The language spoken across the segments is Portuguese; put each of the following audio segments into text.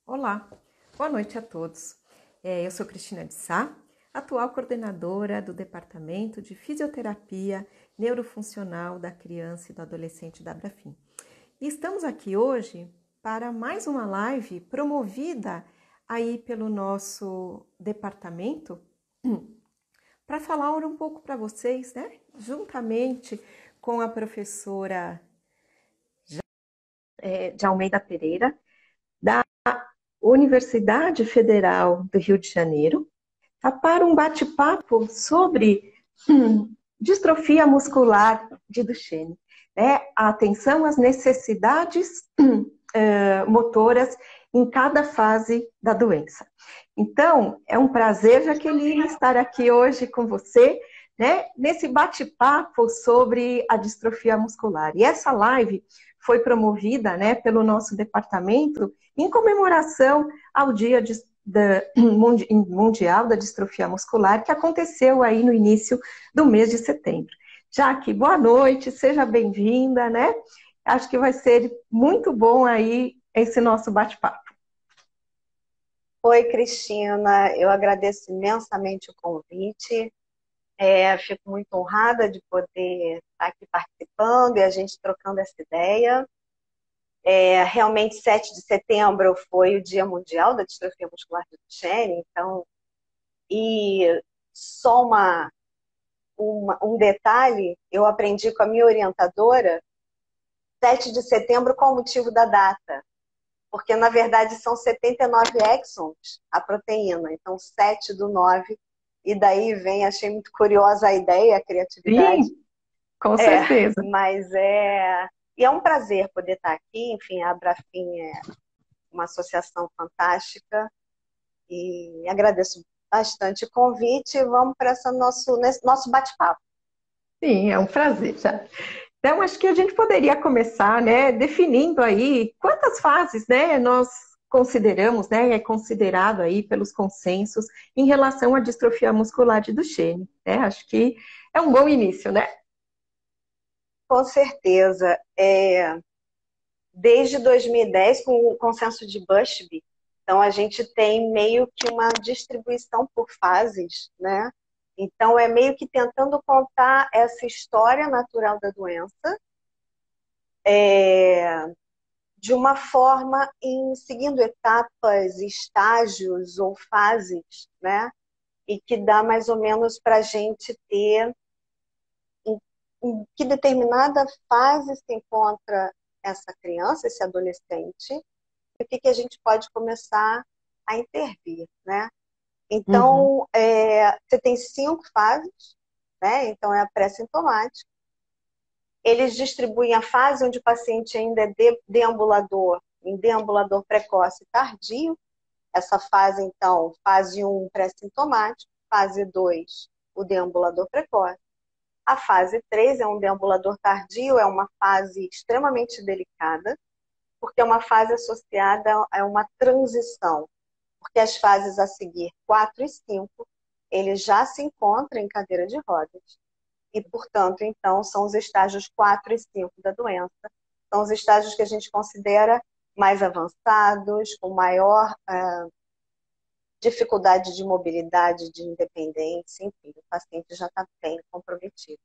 Olá, boa noite a todos. Eu sou Cristina de Sá, atual coordenadora do Departamento de Fisioterapia Neurofuncional da Criança e do Adolescente da Abrafim. E estamos aqui hoje para mais uma live promovida aí pelo nosso departamento para falar um pouco para vocês, né? Juntamente com a professora de Almeida Pereira, da Universidade Federal do Rio de Janeiro, para um bate-papo sobre distrofia muscular de Duchenne, né? A atenção às necessidades motoras em cada fase da doença. Então, é um prazer, Jaqueline, estar aqui hoje com você, né, nesse bate-papo sobre a distrofia muscular. E essa live foi promovida, né, pelo nosso departamento em comemoração ao Dia Mundial da Distrofia Muscular, que aconteceu aí no início do mês de setembro. Jaque, boa noite, seja bem-vinda, né? Acho que vai ser muito bom aí esse nosso bate-papo. Oi, Cristina, eu agradeço imensamente o convite. Fico muito honrada de poder estar aqui participando e a gente trocando essa ideia. Realmente, 7 de setembro foi o Dia Mundial da Distrofia Muscular de Duchenne, então, e só um detalhe, eu aprendi com a minha orientadora, 7 de setembro, qual o motivo da data? Porque, na verdade, são 79 exons a proteína, então 7 do 9, e daí vem, achei muito curiosa a ideia, a criatividade. Sim, com certeza. E é um prazer poder estar aqui, enfim, a Abrafim é uma associação fantástica, e agradeço bastante o convite, e vamos para nesse nosso bate-papo. Sim, é um prazer, já. Então, acho que a gente poderia começar, né, definindo aí quantas fases, né, nós consideramos, né, é considerado aí pelos consensos em relação à distrofia muscular de Duchenne, né? Acho que é um bom início, né? Com certeza. Desde 2010, com o consenso de Bushby, então a gente tem meio que uma distribuição por fases, né? Então é meio que tentando contar essa história natural da doença, de uma forma seguindo etapas, estágios ou fases, né? E que dá mais ou menos para a gente ter em que determinada fase se encontra essa criança, esse adolescente, e o que a gente pode começar a intervir, né? Uhum. Então, você tem 5 fases, né? Então, é a pré-sintomática. Eles distribuem a fase onde o paciente ainda é deambulador, em deambulador precoce e tardio. Essa fase, então, fase 1, pré-sintomático. Fase 2, o deambulador precoce. A fase 3 é um deambulador tardio, é uma fase extremamente delicada, porque é uma fase associada a uma transição. Porque as fases a seguir, 4 e 5, ele já se encontra em cadeira de rodas. E, portanto, então, são os estágios 4 e 5 da doença. São os estágios que a gente considera mais avançados, com maior dificuldade de mobilidade, de independência, enfim, o paciente já está bem comprometido,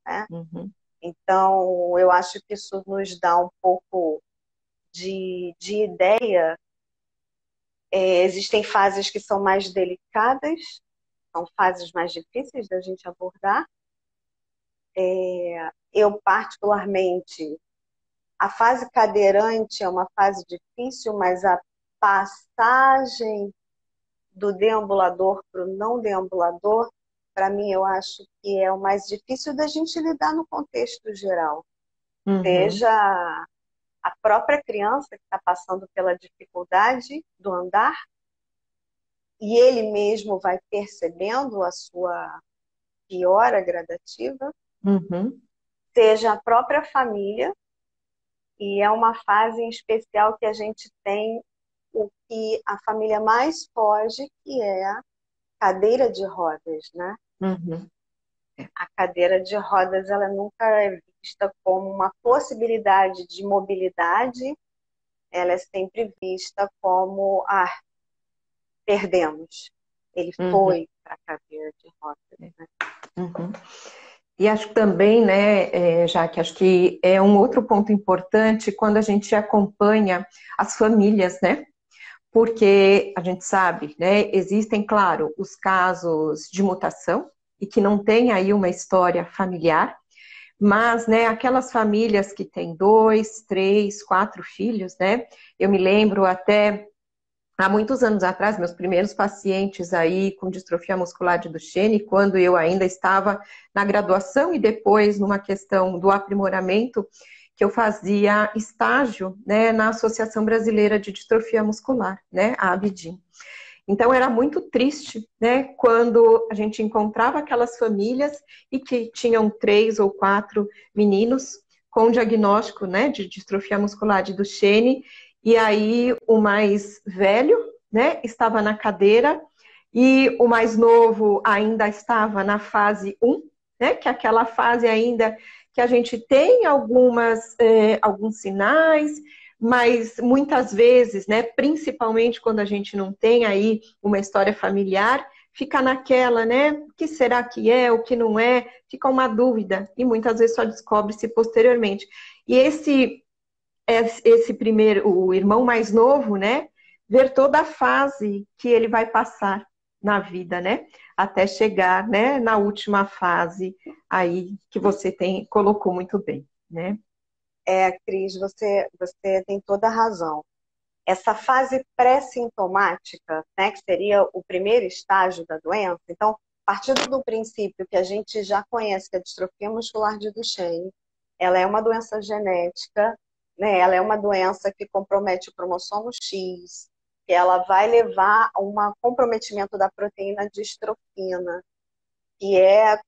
né? Uhum. Então, eu acho que isso nos dá um pouco de ideia. Existem fases que são mais delicadas, são fases mais difíceis da gente abordar. Eu, particularmente, a fase cadeirante é uma fase difícil, mas a passagem do deambulador para o não deambulador, para mim, eu acho que é o mais difícil da gente lidar no contexto geral. Uhum. Seja a própria criança que está passando pela dificuldade do andar, e ele mesmo vai percebendo a sua piora gradativa, Uhum. seja a própria família, e é uma fase em especial que a gente tem o que a família mais foge, que é a cadeira de rodas, né? Uhum. A cadeira de rodas, ela nunca é vista como uma possibilidade de mobilidade ela é sempre vista como, perdemos. Ele Uhum. foi para a cadeira de rodas, né? Uhum. E acho também, né, Jaque, acho que é um outro ponto importante quando a gente acompanha as famílias, né? Porque a gente sabe, né, existem, claro, os casos de mutação e que não tem aí uma história familiar, mas, né, aquelas famílias que têm 2, 3, 4 filhos, né? Eu me lembro até há muitos anos atrás, meus primeiros pacientes aí com distrofia muscular de Duchenne, quando eu ainda estava na graduação e depois numa questão do aprimoramento, que eu fazia estágio, né, na Associação Brasileira de Distrofia Muscular, né, a ABDIM. Então era muito triste, né, quando a gente encontrava aquelas famílias e que tinham 3 ou 4 meninos com diagnóstico, né, de distrofia muscular de Duchenne, e aí o mais velho, né, estava na cadeira e o mais novo ainda estava na fase 1, né, que é aquela fase ainda que a gente tem alguns sinais, mas muitas vezes, né, principalmente quando a gente não tem aí uma história familiar, fica naquela, né, o que será que é, o que não é, fica uma dúvida, e muitas vezes só descobre-se posteriormente. E esse primeiro, o irmão mais novo, né, ver toda a fase que ele vai passar na vida, né, até chegar, né, na última fase aí que você colocou muito bem, né? Cris, você tem toda a razão. Essa fase pré-sintomática, né, que seria o primeiro estágio da doença, então, partindo do princípio que a gente já conhece que a distrofia muscular de Duchenne, ela é uma doença genética, né, ela é uma doença que compromete o cromossomo X, que ela vai levar a um comprometimento da proteína distrofina, que é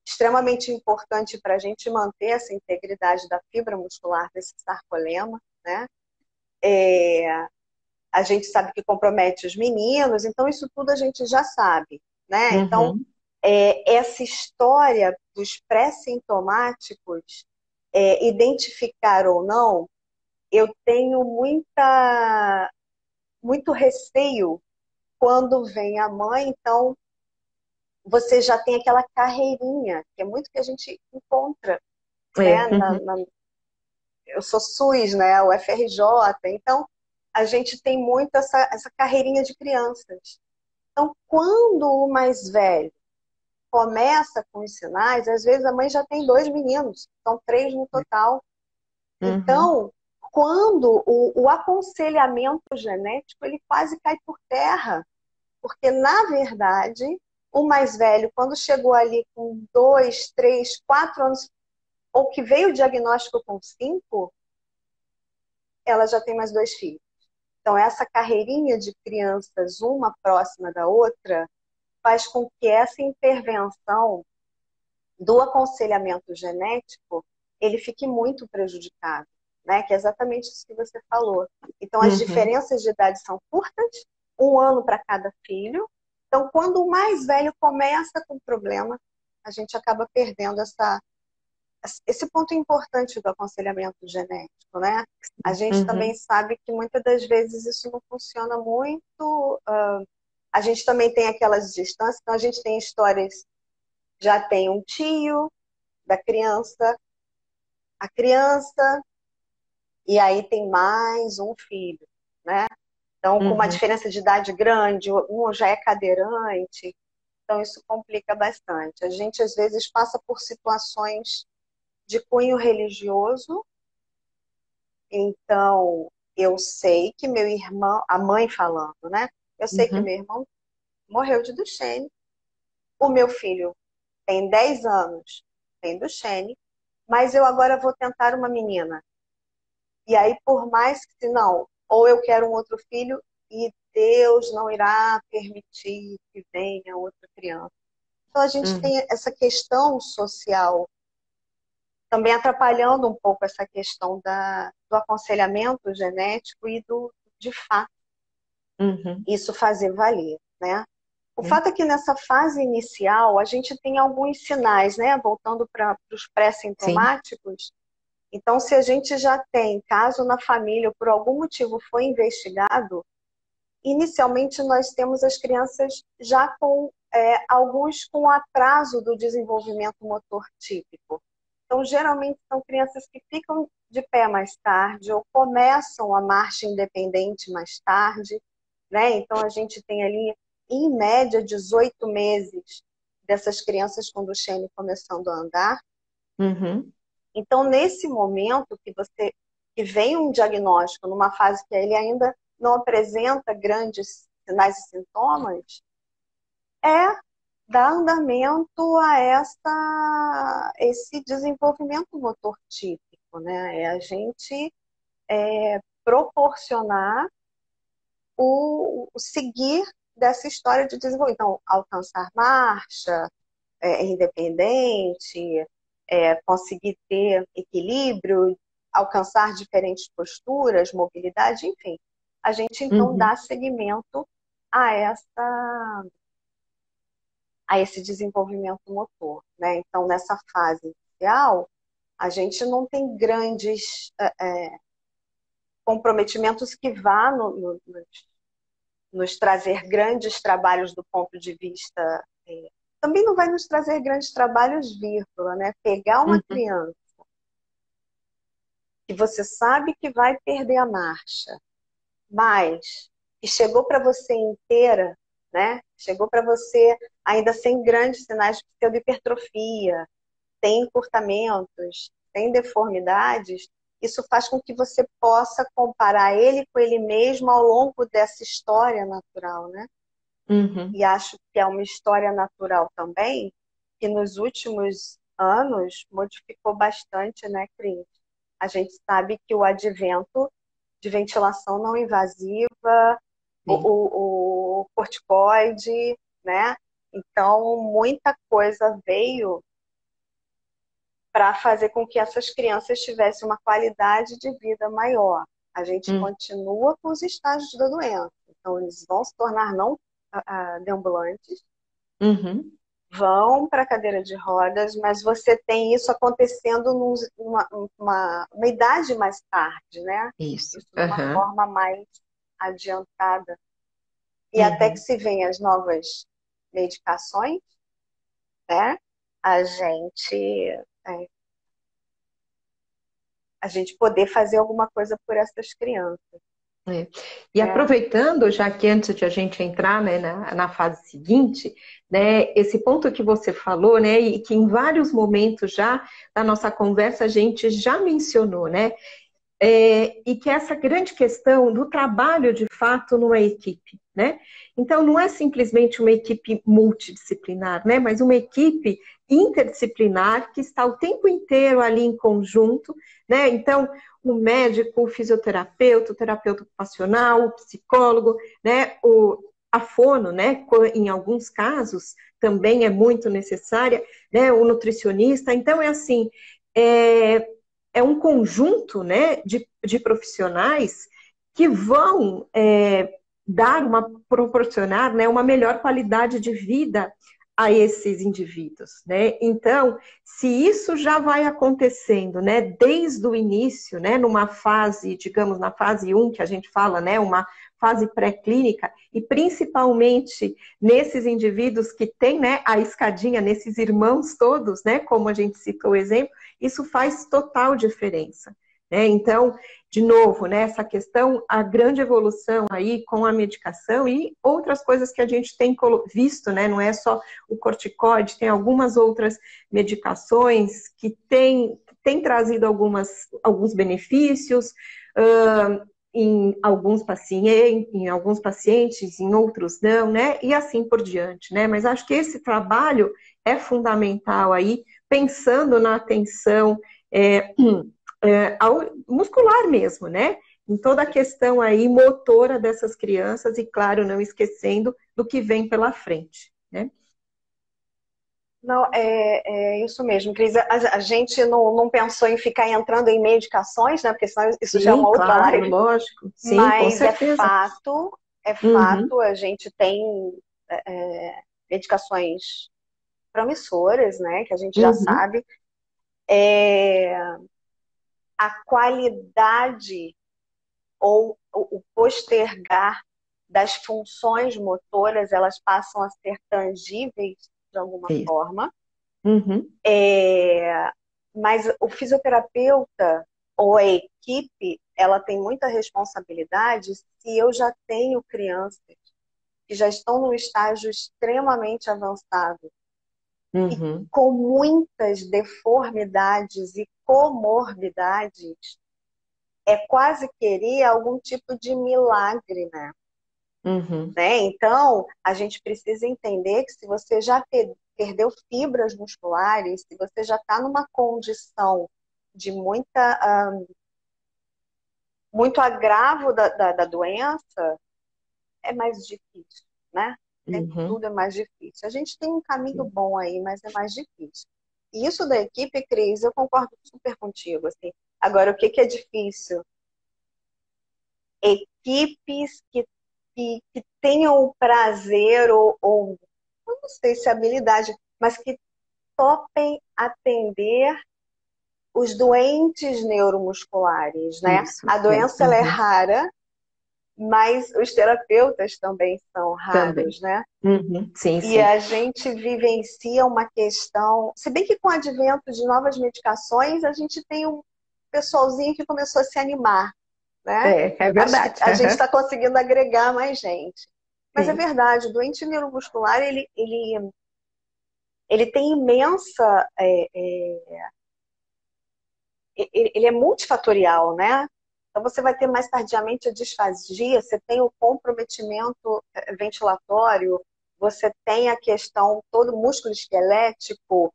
extremamente importante para a gente manter essa integridade da fibra muscular desse sarcolema, né? A gente sabe que compromete os meninos, então isso tudo a gente já sabe, né? Então, Uhum. essa história dos pré-sintomáticos, identificar ou não, eu tenho muito receio quando vem a mãe, então você já tem aquela carreirinha, que é muito que a gente encontra, né? Uhum. Eu sou SUS, né? O FRJ, então a gente tem muito essa carreirinha de crianças. Então, quando o mais velho começa com os sinais, às vezes a mãe já tem 2 meninos, são 3 no total. Uhum. Então, quando o aconselhamento genético, ele quase cai por terra, porque, na verdade, o mais velho, quando chegou ali com 2, 3, 4 anos, ou que veio o diagnóstico com 5, ela já tem mais 2 filhos. Então, essa carreirinha de crianças, uma próxima da outra, faz com que essa intervenção do aconselhamento genético ele fique muito prejudicado, né? Que é exatamente isso que você falou. Então, as Uhum. diferenças de idade são curtas, 1 ano para cada filho. Então, quando o mais velho começa com problema, a gente acaba perdendo esse ponto importante do aconselhamento genético, né? A gente também Uhum. sabe que muitas das vezes isso não funciona muito. A gente também tem aquelas distâncias, então a gente tem histórias, já tem um tio da criança, a criança, e aí tem mais um filho, né? Então, com uma Uhum. diferença de idade grande, um já é cadeirante, então isso complica bastante. A gente, às vezes, passa por situações de cunho religioso, então eu sei que meu irmão, a mãe falando, né? Eu sei que Uhum. meu irmão morreu de Duchenne, o meu filho tem 10 anos, tem Duchenne, mas eu agora vou tentar uma menina. E aí, por mais que não, ou eu quero um outro filho e Deus não irá permitir que venha outra criança. Então, a gente Uhum. tem essa questão social também atrapalhando um pouco essa questão do aconselhamento genético e de fato, Uhum. isso fazer valer, né? O Uhum. fato é que nessa fase inicial, a gente tem alguns sinais, né? Voltando para os Sim. pré-sintomáticos, Então, se a gente já tem caso na família, ou por algum motivo foi investigado, inicialmente nós temos as crianças já com alguns com atraso do desenvolvimento motor típico. Então, geralmente são crianças que ficam de pé mais tarde ou começam a marcha independente mais tarde, né? Então, a gente tem ali, em média, 18 meses dessas crianças com Duchenne começando a andar. Uhum. Então, nesse momento que vem um diagnóstico numa fase que ele ainda não apresenta grandes sinais e sintomas, é dar andamento a esse desenvolvimento motor típico, né? É a gente proporcionar o seguir dessa história de desenvolvimento. Então, alcançar marcha, independente, conseguir ter equilíbrio, alcançar diferentes posturas, mobilidade, enfim. A gente, então, Uhum. dá seguimento a esse desenvolvimento motor, né? Então, nessa fase inicial, a gente não tem grandes comprometimentos que vá nos trazer grandes trabalhos do ponto de vista. Também não vai nos trazer grandes trabalhos vírgula, né? Pegar uma Uhum. criança que você sabe que vai perder a marcha, mas que chegou para você inteira, né? Chegou para você ainda sem grandes sinais de pseudohipertrofia, tem encurtamentos, tem deformidades, isso faz com que você possa comparar ele com ele mesmo ao longo dessa história natural, né? Uhum. E acho que é uma história natural também, que nos últimos anos modificou bastante, né, Cris? A gente sabe que o advento de ventilação não invasiva, Sim. o corticoide, né? Então, muita coisa veio para fazer com que essas crianças tivessem uma qualidade de vida maior. A gente Uhum. continua com os estágios da doença. Então, eles vão se tornar não deambulantes, Uhum. vão para a cadeira de rodas, mas você tem isso acontecendo numa idade mais tarde, né? Isso. Isso de uma Uhum. forma mais adiantada. E até que Uhum. se venham as novas medicações, né? A gente, é, a gente poder fazer alguma coisa por essas crianças. É. E Né? aproveitando, já que antes de a gente entrar, né, na fase seguinte, né, esse ponto que você falou, né, e que em vários momentos já da nossa conversa a gente já mencionou, né, e que é essa grande questão do trabalho de fato numa equipe, né? Então não é simplesmente uma equipe multidisciplinar, né? Mas uma equipe interdisciplinar que está o tempo inteiro ali em conjunto, né? Então o médico, o fisioterapeuta, o terapeuta ocupacional, o psicólogo, né? A fono, né? Em alguns casos também é muito necessária, né? O nutricionista. Então é assim. É um conjunto, né, de profissionais que vão proporcionar, né, uma melhor qualidade de vida a esses indivíduos, né? Então, se isso já vai acontecendo, né, desde o início, né, numa fase, digamos, na fase 1, que a gente fala, né, uma fase pré-clínica, e principalmente nesses indivíduos que têm, né, a escadinha, nesses irmãos todos, né, como a gente citou o exemplo, isso faz total diferença, né? Então, de novo, né, essa questão, a grande evolução aí com a medicação e outras coisas que a gente tem visto, né, não é só o corticoide, tem algumas outras medicações que têm trazido alguns benefícios, em alguns pacientes, em outros não, né, e assim por diante, né, mas acho que esse trabalho é fundamental aí, pensando na atenção muscular mesmo, né? Em toda a questão aí motora dessas crianças e, claro, não esquecendo do que vem pela frente, né? Não, é isso mesmo, Cris. A gente não pensou em ficar entrando em medicações, né? Porque senão isso já é uma Sim, outra claro, live. lógico. Sim, com Mas certeza. é Uhum, fato, a gente tem medicações promissoras, né? Que a gente já uhum, sabe. É, a qualidade ou o postergar das funções motoras, elas passam a ser tangíveis de alguma Isso. forma. Uhum. Mas o fisioterapeuta ou a equipe, ela tem muita responsabilidade se eu já tenho crianças que já estão num estágio extremamente avançado e Uhum. com muitas deformidades e comorbidades, é quase querer algum tipo de milagre, né? Uhum. Então, a gente precisa entender que se você já perdeu fibras musculares, se você já está numa condição de muito agravo da doença, é mais difícil, né? Uhum. Tudo é mais difícil. A gente tem um caminho bom aí, mas é mais difícil. E isso da equipe, Cris, eu concordo super contigo, assim. Agora, o que que é difícil? Equipes que tenham o prazer ou eu não sei se é habilidade, mas que topem atender os doentes neuromusculares, né? Isso. A É. doença ela é Uhum. rara, mas os terapeutas também são Também. raros, né? Uhum. Sim, E sim. a gente vivencia uma questão, se bem que com o advento de novas medicações, a gente tem um pessoalzinho que começou a se animar, né? É Acho que verdade. a gente está conseguindo agregar mais gente. Mas é Sim. verdade, o doente neuromuscular, ele tem imensa... ele é multifatorial, né? Então você vai ter mais tardiamente a disfagia, você tem o comprometimento ventilatório, você tem a questão todo músculo esquelético,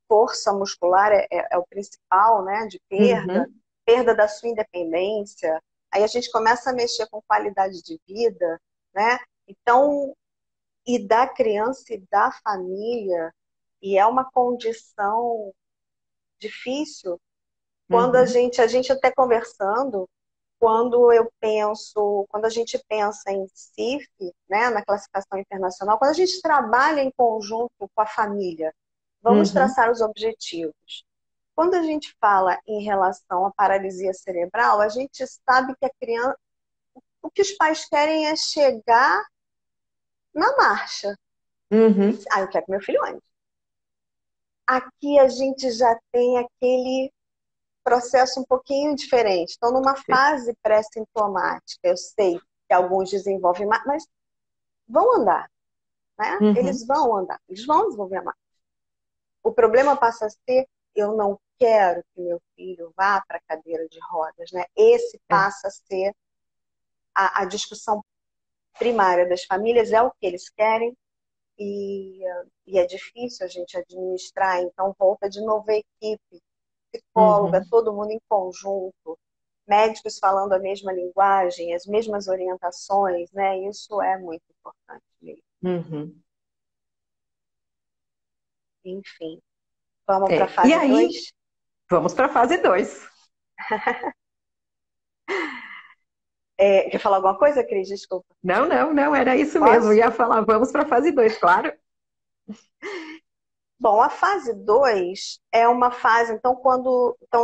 força muscular é o principal, né, de perda, Uhum. perda da sua independência. Aí a gente começa a mexer com qualidade de vida, né? Então, e da criança e da família, e é uma condição difícil quando Uhum. a gente até conversando, quando a gente pensa em CIF, né, na classificação internacional, quando a gente trabalha em conjunto com a família, vamos Uhum. traçar os objetivos. Quando a gente fala em relação à paralisia cerebral, a gente sabe que a criança, o que os pais querem é chegar na marcha. Uhum. Eu quero que meu filho ande. Aqui a gente já tem aquele processo um pouquinho diferente. Estão numa Sim. fase pré-sintomática. Eu sei que alguns desenvolvem, mas vão andar, né? Uhum. Eles vão andar, eles vão desenvolver a marcha. O problema passa a ser, eu não quero que meu filho vá para a cadeira de rodas, né? Esse É. passa a ser a discussão primária das famílias, é o que eles querem e é difícil a gente administrar, então volta de novo a equipe, psicóloga, Uhum. todo mundo em conjunto, médicos falando a mesma linguagem, as mesmas orientações, né? Isso é muito importante mesmo. Uhum. Enfim, vamos para a É. E fase aí, 2. vamos para a fase 2. Quer falar alguma coisa, Cris? Desculpa. Não, não, não, era isso mesmo. Eu Posso? ia falar, vamos para a fase 2, claro. Bom, a fase 2 é uma fase, então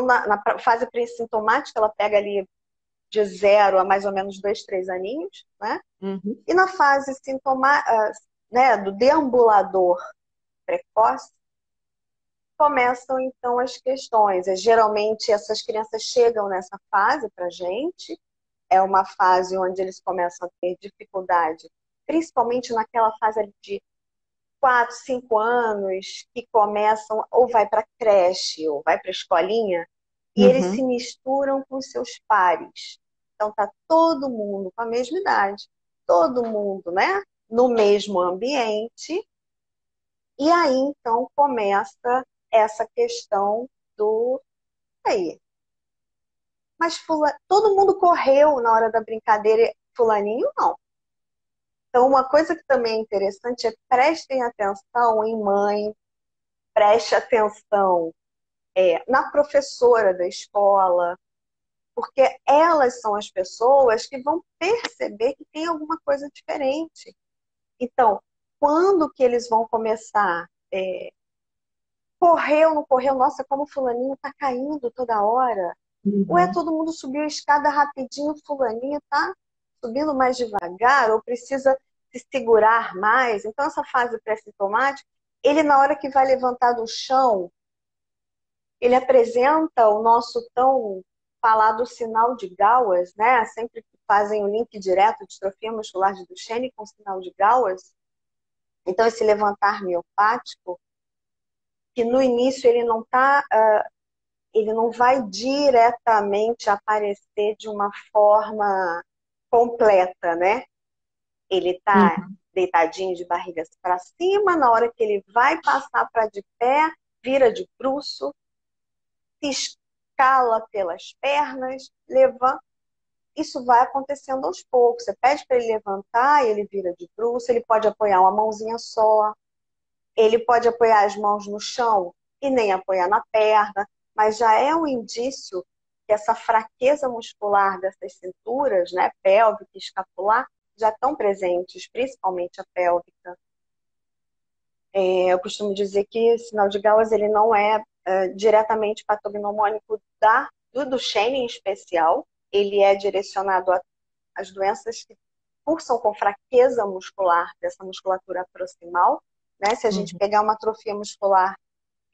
na fase pré-sintomática, ela pega ali de 0 a mais ou menos 2, 3 aninhos, né? Uhum. E na fase né, do deambulador precoce, começam então as questões. Geralmente essas crianças chegam nessa fase para a gente, é uma fase onde eles começam a ter dificuldade, principalmente naquela fase ali de 4, 5 anos, que começam, ou vai para creche, ou vai para escolinha, e eles se Uhum. misturam com seus pares. Então tá todo mundo com a mesma idade, todo mundo, né, no mesmo ambiente, e aí então começa essa questão do aí. Mas todo mundo correu na hora da brincadeira, fulaninho não. Então uma coisa que também é interessante é prestem atenção em mãe, preste atenção na professora da escola, porque elas são as pessoas que vão perceber que tem alguma coisa diferente. Então, quando que eles vão começar? Correu, não correu? Nossa, como o fulaninho está caindo toda hora. Ué, Uhum. todo mundo subiu a escada rapidinho, fulaninho tá subindo mais devagar, ou precisa se segurar mais. Então, essa fase pré-sintomática, ele na hora que vai levantar do chão, ele apresenta o nosso tão falado sinal de Gauss, né? Sempre que fazem o link direto de distrofia muscular de Duchenne com sinal de Gauss. Então, esse levantar miopático, que no início ele não vai diretamente aparecer de uma forma completa, né? Ele está Uhum. deitadinho de barriga para cima, na hora que ele vai passar para de pé, vira de bruço, se escala pelas pernas, levanta. Isso vai acontecendo aos poucos. Você pede para ele levantar, ele vira de bruço, ele pode apoiar uma mãozinha só, ele pode apoiar as mãos no chão e nem apoiar na perna, mas já é um indício que essa fraqueza muscular dessas cinturas, né, pélvica e escapular, já estão presentes, principalmente a pélvica. Eu costumo dizer que o sinal de Gauss ele não é diretamente patognomônico do Duchenne em especial, ele é direcionado às doenças que cursam com fraqueza muscular dessa musculatura proximal, né? Se a gente Uhum. pegar uma atrofia muscular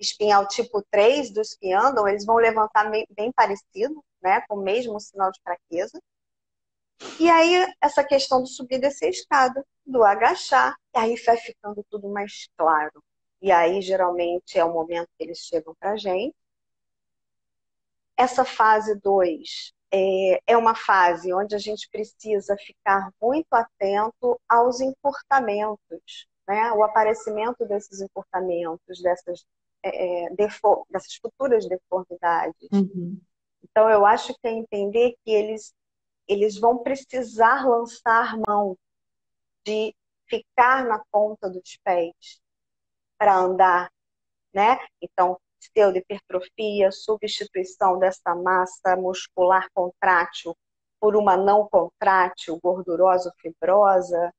espinhal tipo 3 dos que andam, eles vão levantar bem parecido, né? Com o mesmo sinal de fraqueza. E aí, essa questão do subir e descer a escada, do agachar, e aí vai ficando tudo mais claro. E aí, geralmente, é o momento que eles chegam para a gente. Essa fase 2 é uma fase onde a gente precisa ficar muito atento aos encurtamentos, né? O aparecimento desses encurtamentos, dessas futuras deformidades. Uhum. Então, eu acho que é entender que eles vão precisar lançar mão de ficar na ponta dos pés para andar, né? Então, pseudohipertrofia, substituição dessa massa muscular contrátil por uma não contrátil, gordurosa ou fibrosa,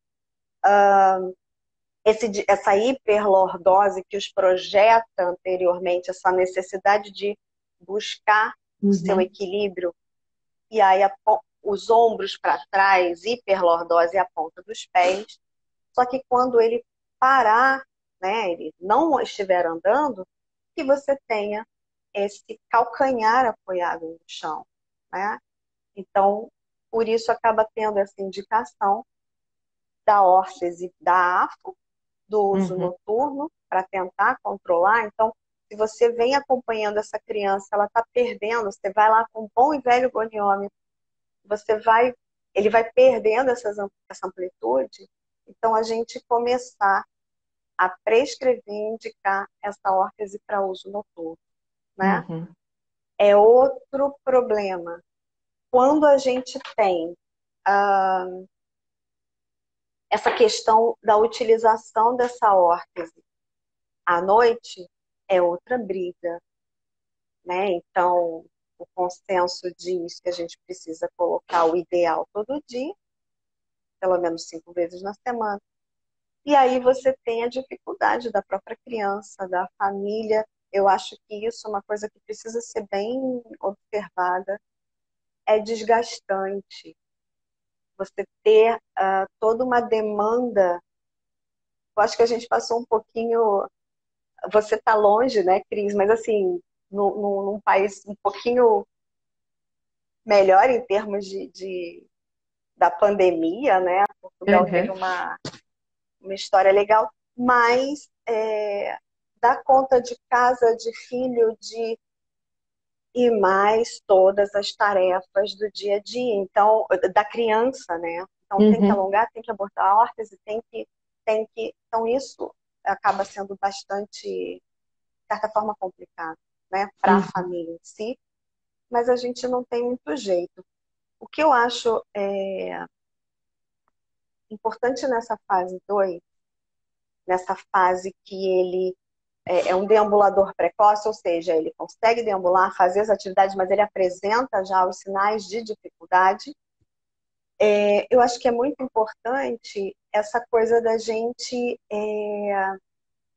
essa hiperlordose que os projeta anteriormente, essa necessidade de buscar o seu Uhum. equilíbrio, e aí os ombros para trás, hiperlordose e a ponta dos pés. Só que quando ele parar, né, ele não estiver andando, que você tenha esse calcanhar apoiado no chão, né? Então, por isso acaba tendo essa indicação da órtese da AFO, do uso Uhum. noturno, para tentar controlar. Então, se você vem acompanhando essa criança, ela está perdendo, você vai lá com um bom e velho goniômetro, ele vai perdendo essa amplitude, então a gente começar a prescrever e indicar essa órtese para uso noturno, né? Uhum. É outro problema. Quando a gente tem ah, essa questão da utilização dessa órtese à noite, é outra briga, né? Então, o consenso diz que a gente precisa colocar o ideal todo dia, pelo menos 5 vezes na semana. E aí você tem a dificuldade da própria criança, da família. Eu acho que isso é uma coisa que precisa ser bem observada. É desgastante você ter toda uma demanda. Eu acho que a gente passou um pouquinho. Você está longe, né, Cris? Mas assim, num país um pouquinho melhor em termos da pandemia, né? Portugal teve Uhum. uma história legal, mas dar conta de casa, de filho, e mais todas as tarefas do dia a dia, então, da criança, né? Então tem que Uhum. alongar, tem que abortar a órtese, então isso acaba sendo bastante, de certa forma, complicado, né? Para a Uhum. família em si, mas a gente não tem muito jeito. O que eu acho importante nessa fase 2, nessa fase que ele é um deambulador precoce, ou seja, ele consegue deambular, fazer as atividades, mas ele apresenta já os sinais de dificuldade. Eu acho que é muito importante essa coisa da gente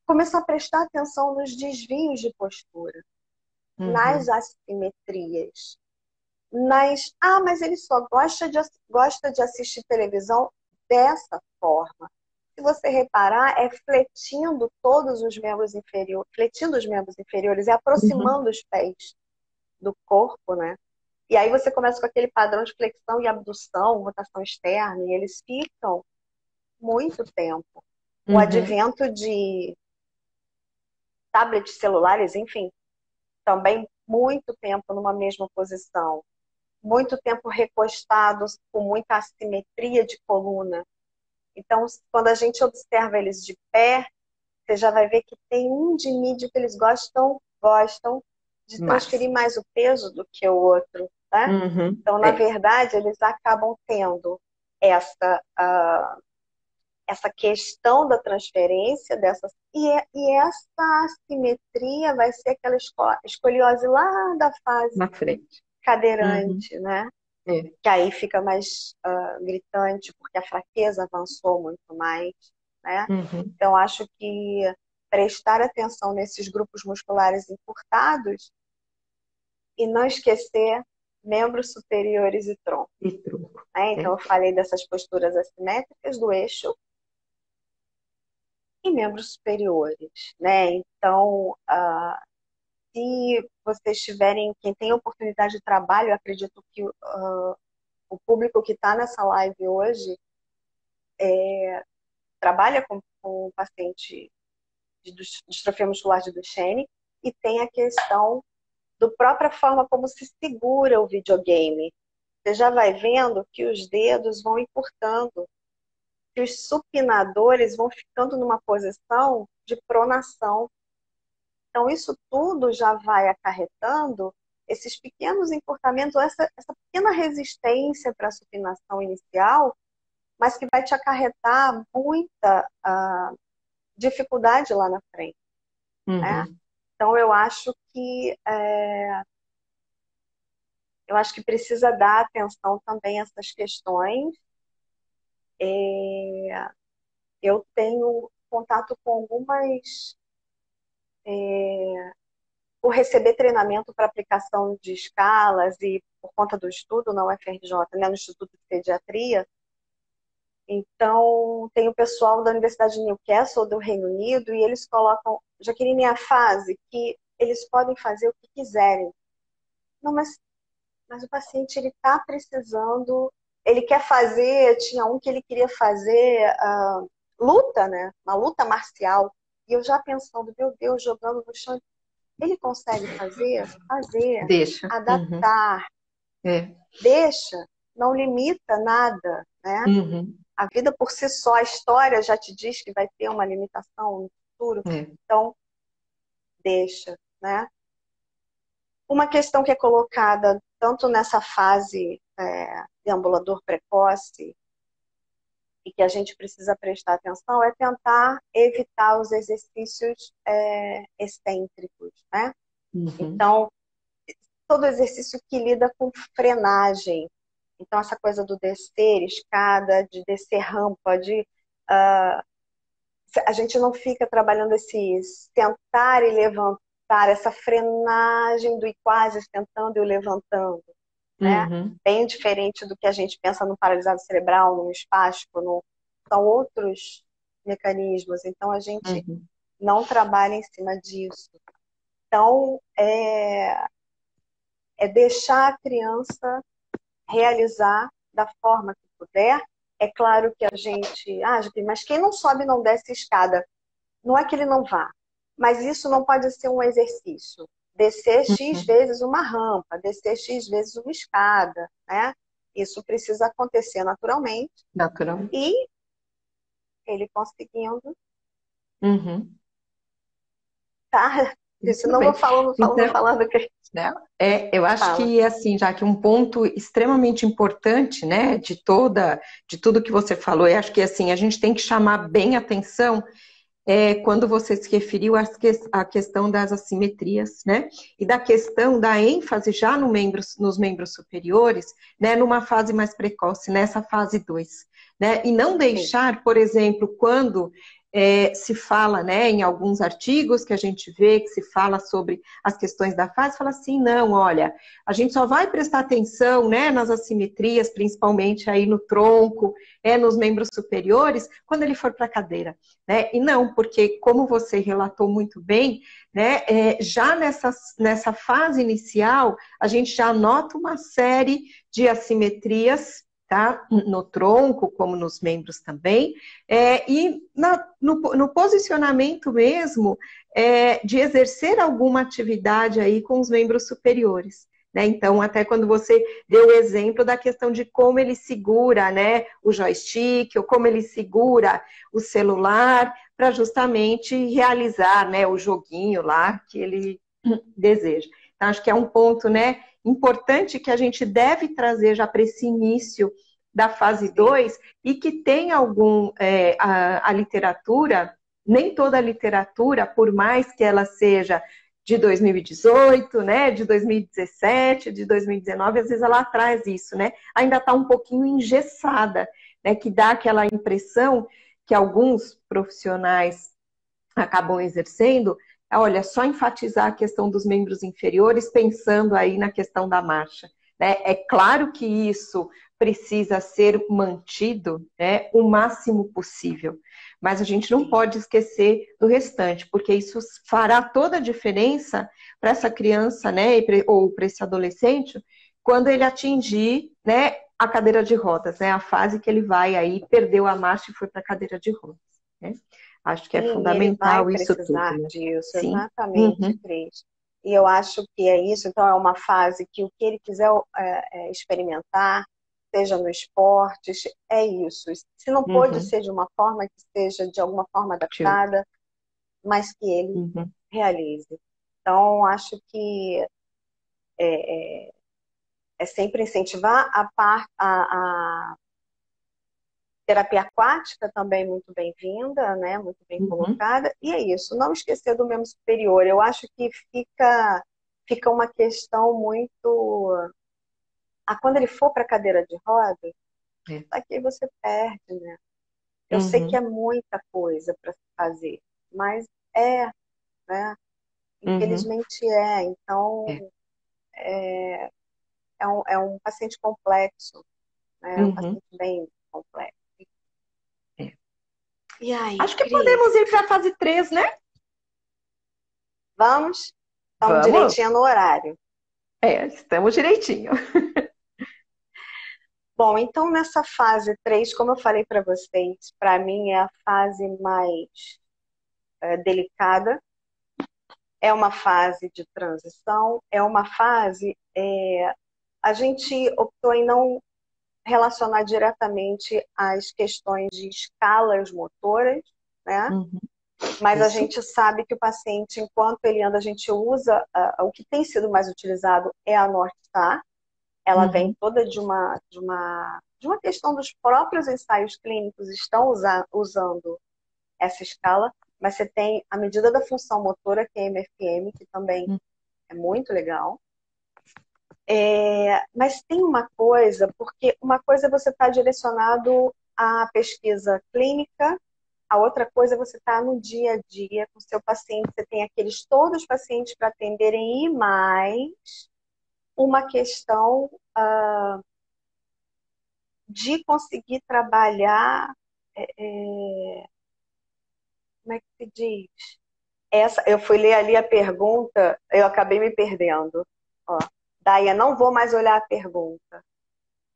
começar a prestar atenção nos desvios de postura, nas Uhum. assimetrias. mas ele só gosta de assistir televisão dessa forma. Se você reparar, é fletindo todos os membros inferiores, fletindo os membros inferiores e Uhum. aproximando os pés do corpo, né? E aí você começa com aquele padrão de flexão e abdução, rotação externa, e eles ficam muito tempo. O Uhum. advento de tablets celulares, enfim, também muito tempo numa mesma posição, muito tempo recostados com muita assimetria de coluna. Então, quando a gente observa eles de pé, você já vai ver que tem um de mídia que eles gostam de Mas. transferir mais o peso do que o outro, né? Uhum. Então, na É. verdade, eles acabam tendo essa, essa questão da transferência dessas e essa assimetria vai ser aquela escoliose lá da fase Na frente. Uhum. cadeirante, né? É. Que aí fica mais gritante porque a fraqueza avançou muito mais, né? Uhum. Então acho que prestar atenção nesses grupos musculares encurtados e não esquecer membros superiores e tronco, E tronco. né? Então É. eu falei dessas posturas assimétricas do eixo e membros superiores, né? Então, se vocês tiverem, quem tem oportunidade de trabalho, eu acredito que o público que está nessa live hoje trabalha com paciente de distrofia muscular de Duchenne e tem a questão do própria forma como se segura o videogame. Você já vai vendo que os dedos vão encurtando, que os supinadores vão ficando numa posição de pronação. Então, isso tudo já vai acarretando esses pequenos encurtamentos, essa pequena resistência para a supinação inicial, mas que vai te acarretar muita dificuldade lá na frente, né? Uhum. Então, eu acho que precisa dar atenção também a essas questões. Eu tenho contato com algumas por receber treinamento para aplicação de escalas e por conta do estudo na UFRJ, né, no Instituto de Pediatria. Então, tem o pessoal da Universidade de Newcastle, do Reino Unido, e eles colocam, Jaqueline, a fase que eles podem fazer o que quiserem. Não, mas o paciente ele está precisando, ele quer fazer, tinha um que ele queria fazer luta, né? Uma luta marcial. E eu já pensando, meu Deus, jogando no chão, ele consegue fazer, Deixa. Uhum. adaptar, É. deixa, não limita nada, né? Uhum. A vida por si só, a história já te diz que vai ter uma limitação no futuro, É. então deixa, né? Uma questão que é colocada tanto nessa fase de ambulador precoce e que a gente precisa prestar atenção é tentar evitar os exercícios excêntricos, né? Uhum. Então, todo exercício que lida com frenagem. Então, essa coisa do descer escada, de descer rampa, a gente não fica trabalhando esse sentar e levantar, essa frenagem do ir quase tentando e o levantando, né? Uhum. Bem diferente do que a gente pensa no paralisado cerebral, no espástico, são outros mecanismos. Então, a gente Uhum. não trabalha em cima disso. Então, é deixar a criança realizar da forma que puder. É claro que a gente... mas quem não sobe não desce escada. Não é que ele não vá, mas isso não pode ser um exercício. Descer X Uhum. vezes uma rampa, descer X vezes uma escada, né? Isso precisa acontecer naturalmente Naturalmente. e ele conseguindo, Uhum. tá? Porque Muito senão eu bem. vou falando, falando, Então, falando que né? Eu acho fala. que assim, já que um ponto extremamente importante, né, de tudo que você falou, eu acho que assim, a gente tem que chamar bem atenção quando você se referiu à questão das assimetrias, né, e da questão da ênfase já nos membros superiores, né, numa fase mais precoce, nessa fase 2, né, e não Sim, deixar, por exemplo, quando se fala, né, em alguns artigos que a gente vê, que se fala sobre as questões da fase, fala assim, não, olha, a gente só vai prestar atenção, né, nas assimetrias, principalmente aí no tronco, nos membros superiores, quando ele for para a cadeira, né, e não, porque como você relatou muito bem, né, já nessa fase inicial, a gente já nota uma série de assimetrias, tá? No tronco, como nos membros também, e no posicionamento mesmo de exercer alguma atividade aí com os membros superiores. Né? Então, até quando você deu o exemplo da questão de como ele segura, né, o joystick, ou como ele segura o celular, para justamente realizar, né, o joguinho lá que ele deseja. Então, acho que é um ponto, né, importante que a gente deve trazer já para esse início da fase 2 e que tem a literatura, nem toda a literatura, por mais que ela seja de 2018, né, de 2017, de 2019, às vezes ela traz isso, né, ainda está um pouquinho engessada, né, que dá aquela impressão que alguns profissionais acabam exercendo, olha, só enfatizar a questão dos membros inferiores, pensando aí na questão da marcha. Né? É claro que isso precisa ser mantido, né, o máximo possível, mas a gente não pode esquecer do restante, porque isso fará toda a diferença para essa criança, né, ou para esse adolescente, quando ele atingir, né, a cadeira de rodas, né, a fase que ele vai aí, perdeu a marcha e foi para a cadeira de rodas. Né? Acho que é Sim, ele vai fundamental isso tudo, precisar né? disso, Sim. exatamente, Uhum. Cris. E eu acho que é isso, então é uma fase que o que ele quiser experimentar, seja no esporte, é isso. Se não pode Uhum. ser de uma forma, que seja de alguma forma adaptada, mas que ele Uhum. realize. Então, acho que é sempre incentivar a terapia aquática também muito bem-vinda, né? Muito bem Uhum. colocada. E é isso, não esquecer do membro superior. Eu acho que fica uma questão muito. Quando ele for para a cadeira de rodas, É. aqui você perde, né? Eu sei que Uhum. é muita coisa para se fazer, mas né? Uhum. Infelizmente é. Então, É. é um paciente complexo, né? É um Uhum. paciente bem complexo. É. E aí, Acho que podemos Cris? ir para a fase 3, né? Vamos? Estamos Vamos? direitinho no horário. Estamos direitinho. Bom, então nessa fase 3, como eu falei para vocês, para mim é a fase mais delicada, é uma fase de transição, é uma fase. A gente optou em não relacionar diretamente as questões de escalas motoras, né? Uhum. Mas a Isso. gente sabe que o paciente, enquanto ele anda, a gente usa, o que tem sido mais utilizado é a North Star. Ela vem Uhum. toda de uma questão dos próprios ensaios clínicos estão usando essa escala, mas você tem a medida da função motora, que é a MFM, que também Uhum. é muito legal. Mas tem uma coisa, porque uma coisa é você estar direcionado à pesquisa clínica, a outra coisa é você estar no dia a dia com o seu paciente, você tem todos os pacientes para atenderem e mais uma questão de conseguir trabalhar, como é que se diz? Eu fui ler ali a pergunta, eu acabei me perdendo. Ó, Daia, não vou mais olhar a pergunta.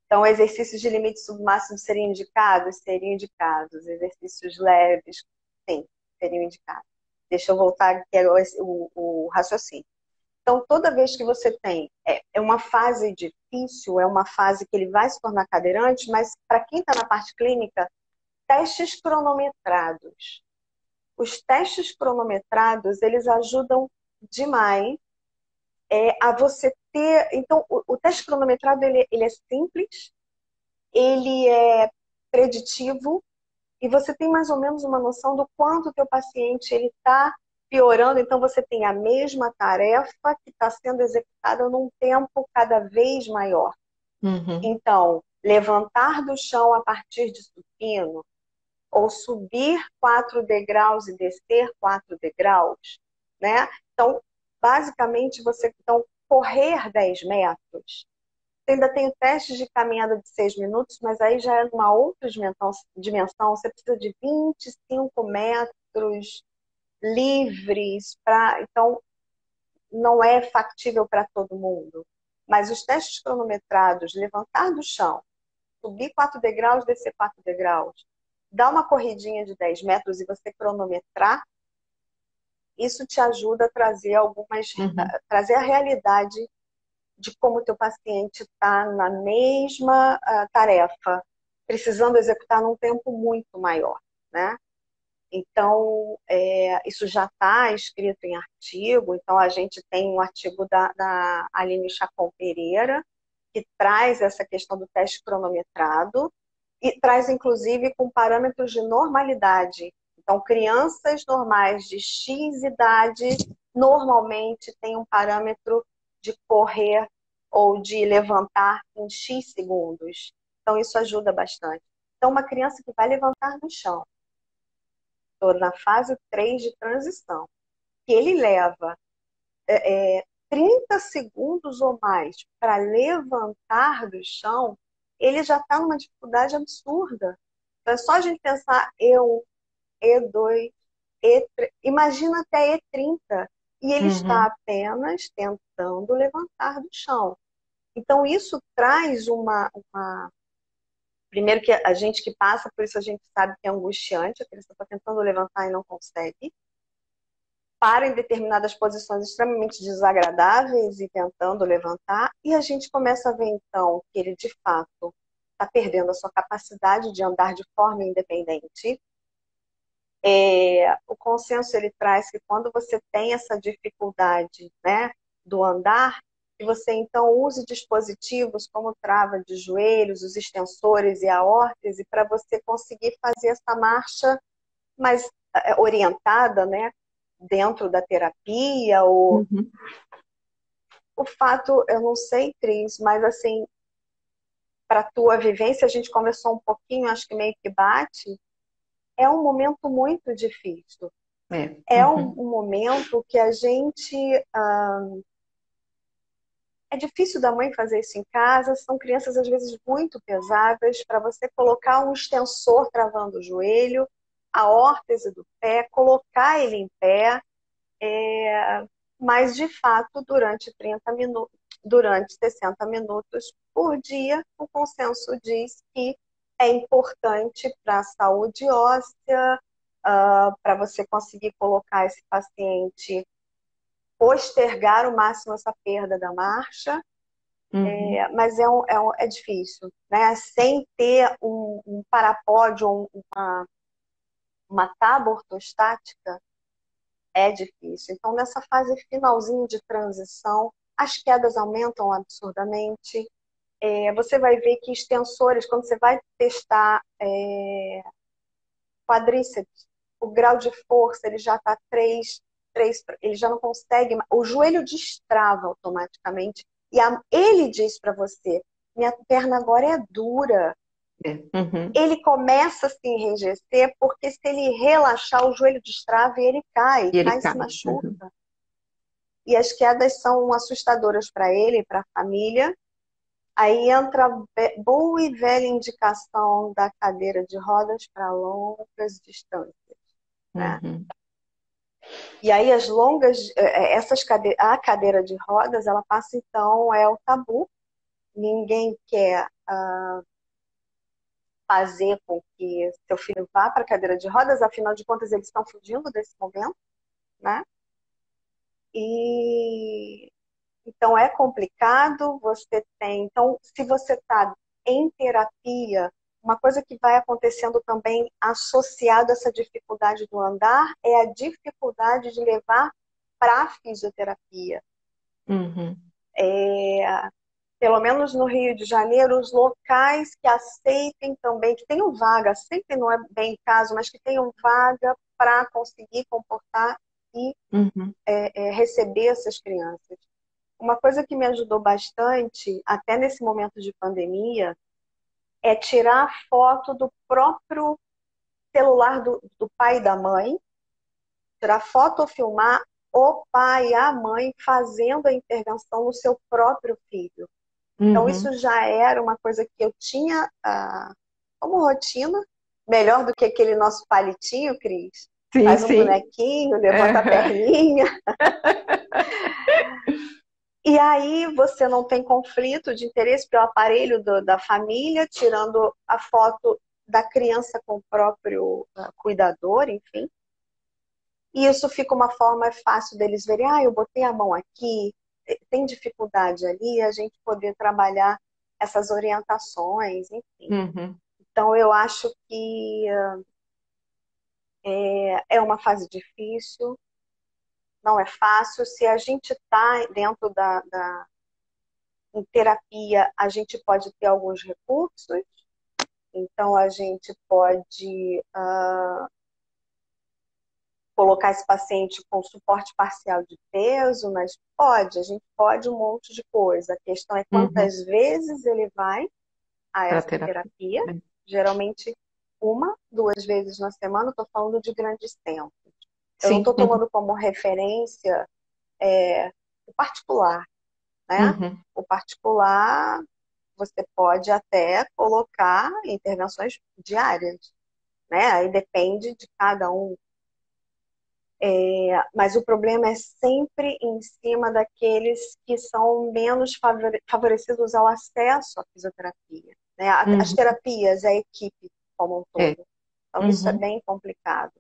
Então, exercícios de limite submáximo seriam indicados? Seriam indicados. Exercícios leves, sim, seriam indicados. Deixa eu voltar aqui o raciocínio. Então, toda vez que você tem uma fase difícil, é uma fase que ele vai se tornar cadeirante, mas para quem está na parte clínica, testes cronometrados. Os testes cronometrados, eles ajudam demais a você ter... Então, o teste cronometrado, ele é simples, ele é preditivo, e você tem mais ou menos uma noção do quanto o teu paciente ele está piorando. Então, você tem a mesma tarefa que está sendo executada num tempo cada vez maior. Uhum. Então, levantar do chão a partir de supino, ou subir 4 degraus e descer 4 degraus, né? Então, basicamente, então, correr 10 metros. Você ainda tem o teste de caminhada de 6 minutos, mas aí já é uma outra dimensão. Você precisa de 25 metros livres. Então, não é factível para todo mundo. Mas os testes cronometrados, levantar do chão, subir 4 degraus, descer 4 degraus, dar uma corridinha de 10 metros e você cronometrar, isso te ajuda a trazer trazer a realidade de como o teu paciente está na mesma tarefa, precisando executar num tempo muito maior, né? Então, isso já está escrito em artigo. Então, a gente tem um artigo da Aline Chacon Pereira, que traz essa questão do teste cronometrado e traz, inclusive, com parâmetros de normalidade. Então, crianças normais de X idade normalmente têm um parâmetro de correr ou de levantar em X segundos. Então, isso ajuda bastante. Então, uma criança que vai levantar no chão, na fase 3 de transição, que ele leva 30 segundos ou mais para levantar do chão, ele já está numa dificuldade absurda. Então, é só a gente pensar E1, E2, E3, imagina até E30, e ele está apenas tentando levantar do chão. Então, isso traz Primeiro que a gente que passa por isso, a gente sabe que é angustiante, a criança está tentando levantar e não consegue. Para em determinadas posições extremamente desagradáveis e tentando levantar, e a gente começa a ver, então, que ele, de fato, está perdendo a sua capacidade de andar de forma independente. O consenso, ele traz que quando você tem essa dificuldade, né, do andar, que você, então, use dispositivos como trava de joelhos, os extensores e a órtese, para você conseguir fazer essa marcha mais orientada, né, dentro da terapia. O fato, eu não sei, Cris, mas assim, para a tua vivência, a gente conversou um pouquinho, acho que meio que bate, é um momento muito difícil. É um momento que a gente... é difícil da mãe fazer isso em casa, são crianças às vezes muito pesadas, para você colocar um extensor travando o joelho, a órtese do pé, colocar ele em pé, mas de fato durante 30 minutos, durante 60 minutos por dia, o consenso diz que é importante para a saúde óssea, para você conseguir colocar esse paciente, postergar o máximo essa perda da marcha. Mas é difícil, né? Sem ter um parapódio, uma tábua ortostática, é difícil. Então, nessa fase finalzinho de transição, as quedas aumentam absurdamente. Você vai ver que extensores, quando você vai testar quadríceps, o grau de força ele já está 3, ele já não consegue, o joelho destrava automaticamente. E ele diz para você, minha perna agora é dura. Ele começa a se enrijecer, porque se ele relaxar, o joelho destrava e ele cai, se machuca. E as quedas são assustadoras para ele e para a família. Aí entra a boa e velha indicação da cadeira de rodas para longas distâncias, né? E aí as longas, a cadeira de rodas, ela passa, então, é o tabu. Ninguém quer fazer com que seu filho vá para a cadeira de rodas, afinal de contas eles estão fugindo desse momento, né? E então é complicado. Então, se você está em terapia, uma coisa que vai acontecendo também associado a essa dificuldade do andar é a dificuldade de levar para a fisioterapia. Pelo menos no Rio de Janeiro, os locais que aceitem também, que tenham vaga, aceitem não é bem caso, mas que tenham vaga para conseguir comportar e receber essas crianças. Uma coisa que me ajudou bastante, até nesse momento de pandemia, é tirar foto do próprio celular do pai e da mãe, tirar foto ou filmar o pai e a mãe fazendo a intervenção no seu próprio filho. Então, isso Uhum. já era uma coisa que eu tinha como rotina, melhor do que aquele nosso palitinho, Cris. Sim, Faz um sim. bonequinho, levanta a É. perninha. E aí você não tem conflito de interesse pelo aparelho da família, tirando a foto da criança com o próprio cuidador, enfim. E isso fica uma forma fácil deles verem, eu botei a mão aqui, tem dificuldade ali, a gente poder trabalhar essas orientações, enfim. Uhum. Então, eu acho que é uma fase difícil, não é fácil. Se a gente está dentro em terapia, a gente pode ter alguns recursos. Então, a gente pode colocar esse paciente com suporte parcial de peso, mas a gente pode um monte de coisa. A questão é Uhum. quantas vezes ele vai a Para essa terapia. terapia. Né? Geralmente, 1, 2 vezes na semana. Estou falando de grandes tempos. Eu não Sim. estou Uhum. tomando como referência o particular, né? Uhum. O particular, você pode até colocar intervenções diárias, né? Aí depende de cada um. Mas o problema é sempre em cima daqueles que são menos favorecidos ao acesso à fisioterapia, né? As Uhum. terapias, a equipe como um É. todo. Então, isso é Uhum. bem complicado.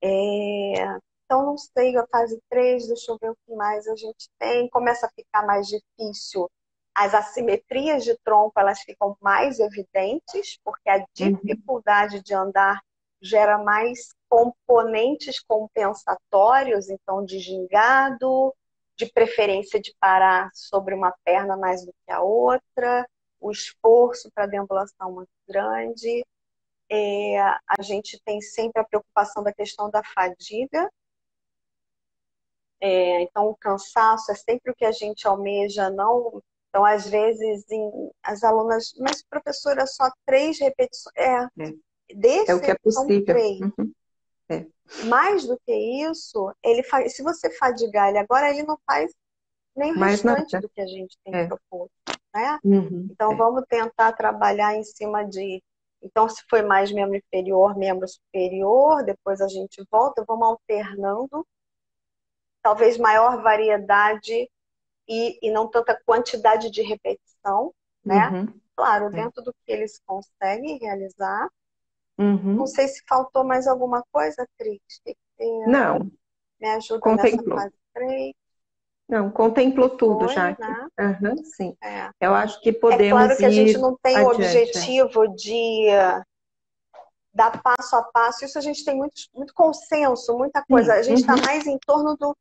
Então, não sei, a fase 3, deixa eu ver o que mais a gente tem. Começa a ficar mais difícil. As assimetrias de tronco, elas ficam mais evidentes, porque a Uhum. dificuldade de andar gera mais componentes compensatórios, então de gingado, de preferência de parar sobre uma perna mais do que a outra, o esforço para a deambulação muito grande. A gente tem sempre a preocupação da questão da fadiga. Então, o cansaço é sempre o que a gente almeja, não. Então, às vezes, as alunas, mas professora, só 3 repetições. É. É o que Desse é são possível. 3. Uhum. É. Mais do que isso, ele faz. Se você fadigar ele agora, ele não faz nem o Mais restante nada. do que a gente tem É. proposto, né? Uhum. Então, É. vamos tentar trabalhar em cima de. Então, se foi mais membro inferior, membro superior, depois a gente volta, vamos alternando. Talvez maior variedade e não tanta quantidade de repetição, né? Uhum. Claro, É. dentro do que eles conseguem realizar. Não Uhum. sei se faltou mais alguma coisa, Cris, que Não, me ajuda nessa contemplou. fase 3. Não, Que contemplou tudo já foi, aqui. né? Aham, sim. É. Eu acho que É claro podemos que a gente ir não tem o adiante. É. objetivo de dar passo a passo. Isso a gente tem muito, muito consenso, muita coisa. Sim. A gente está Uhum. mais em torno do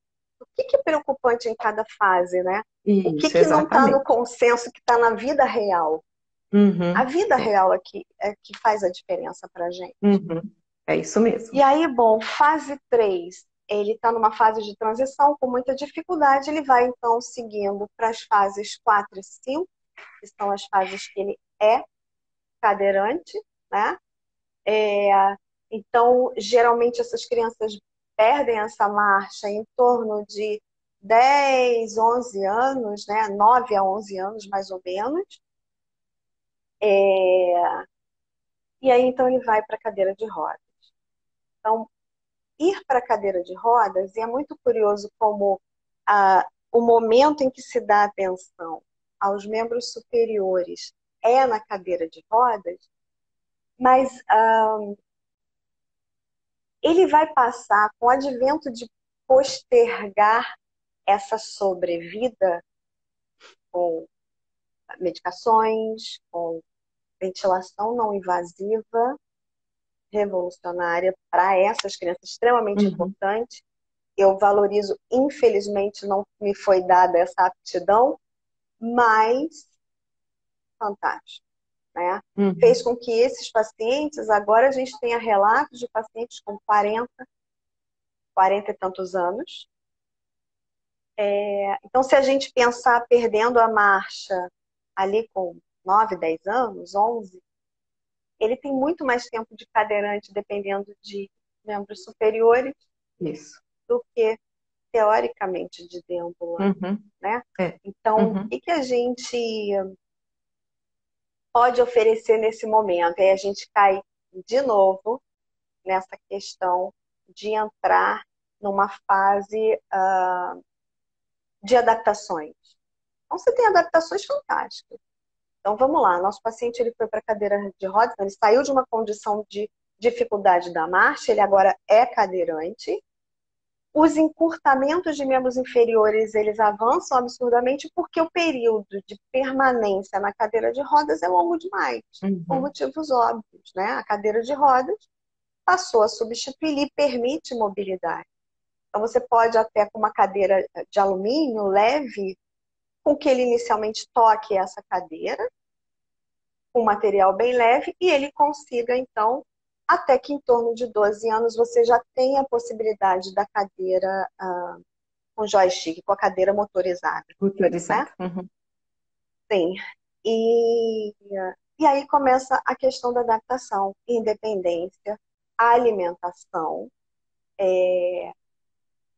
que é preocupante em cada fase, né? O Isso, que não está no exatamente. consenso, que está na vida real. A Uhum. vida É. real aqui é que faz a diferença para a gente. Uhum. É isso E mesmo. aí, bom, fase 3, ele está numa fase de transição com muita dificuldade, ele vai então seguindo para as fases 4 e 5, que são as fases que ele é cadeirante, né? Então, geralmente essas crianças perdem essa marcha em torno de 10, 11 anos, né? 9 a 11 anos, mais ou menos. E aí, então, ele vai para a cadeira de rodas. Então, ir para a cadeira de rodas, e é muito curioso como o momento em que se dá atenção aos membros superiores é na cadeira de rodas, mas ele vai passar com o advento de postergar essa sobrevida com medicações, com ventilação não invasiva, revolucionária para essas crianças, extremamente Uhum. importante. Eu valorizo, infelizmente não me foi dada essa aptidão, mas fantástico, né? Fez Uhum. com que esses pacientes, agora a gente tenha relatos de pacientes com 40 e tantos anos. Então, se a gente pensar perdendo a marcha ali com 9, 10 anos, 11, ele tem muito mais tempo de cadeirante, dependendo de membros superiores, Isso. do que, teoricamente, de deambulante, Uhum. né? É. Então, Uhum. o que a gente pode oferecer nesse momento? Aí a gente cai de novo nessa questão de entrar numa fase de adaptações. Então, você tem adaptações fantásticas. Então, vamos lá. Nosso paciente ele foi para a cadeira de rodas, ele saiu de uma condição de dificuldade da marcha, ele agora é cadeirante. Os encurtamentos de membros inferiores, eles avançam absurdamente porque o período de permanência na cadeira de rodas é longo demais, por Uhum. motivos óbvios, né? A cadeira de rodas passou a substituir e permite mobilidade. Então, você pode até com uma cadeira de alumínio leve, com que ele inicialmente toque essa cadeira, um material bem leve, e ele consiga, então, até que em torno de 12 anos você já tem a possibilidade da cadeira com joystick, com a cadeira motorizada, né? Motorizado. Uhum. Sim. E, e aí começa a questão da adaptação, independência, alimentação,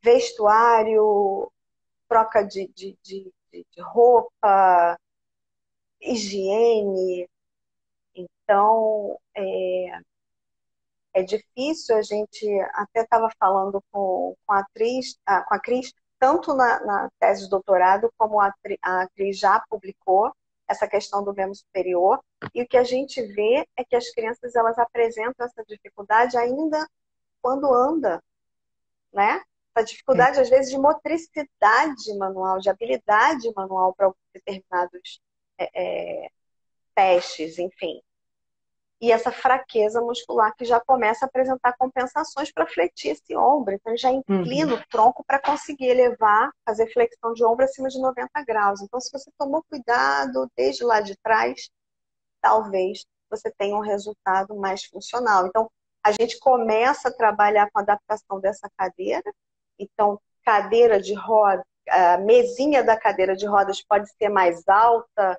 vestuário, troca de roupa, higiene. Então, é difícil. A gente até estava falando com a Cris, tanto na tese de doutorado, como a Cris já publicou essa questão do membro superior, e o que a gente vê é que as crianças elas apresentam essa dificuldade ainda quando anda, né? Essa É. dificuldade, às vezes, de motricidade manual, de habilidade manual para determinados testes, enfim. E essa fraqueza muscular que já começa a apresentar compensações para fletir esse ombro. Então, ele já inclina Uhum. o tronco para conseguir elevar, fazer flexão de ombro acima de 90 graus. Então, se você tomou cuidado desde lá de trás, talvez você tenha um resultado mais funcional. Então, a gente começa a trabalhar com a adaptação dessa cadeira. Então, cadeira de roda, a mesinha da cadeira de rodas pode ser mais alta,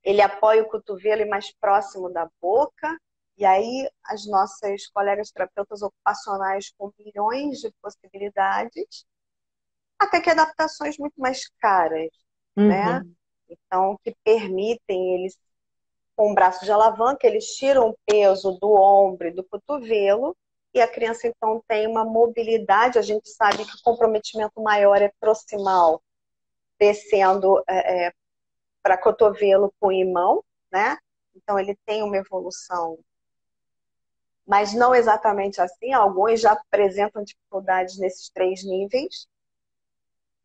ele apoia o cotovelo e mais próximo da boca. E aí, as nossas colegas terapeutas ocupacionais com milhões de possibilidades, até que adaptações muito mais caras, né? Uhum. Então, que permitem eles, com o braço de alavanca, eles tiram o peso do ombro e do cotovelo, e a criança, então, tem uma mobilidade. A gente sabe que o comprometimento maior é proximal, descendo para cotovelo com imão, né? Então, ele tem uma evolução, mas não exatamente assim. Alguns já apresentam dificuldades nesses 3 níveis.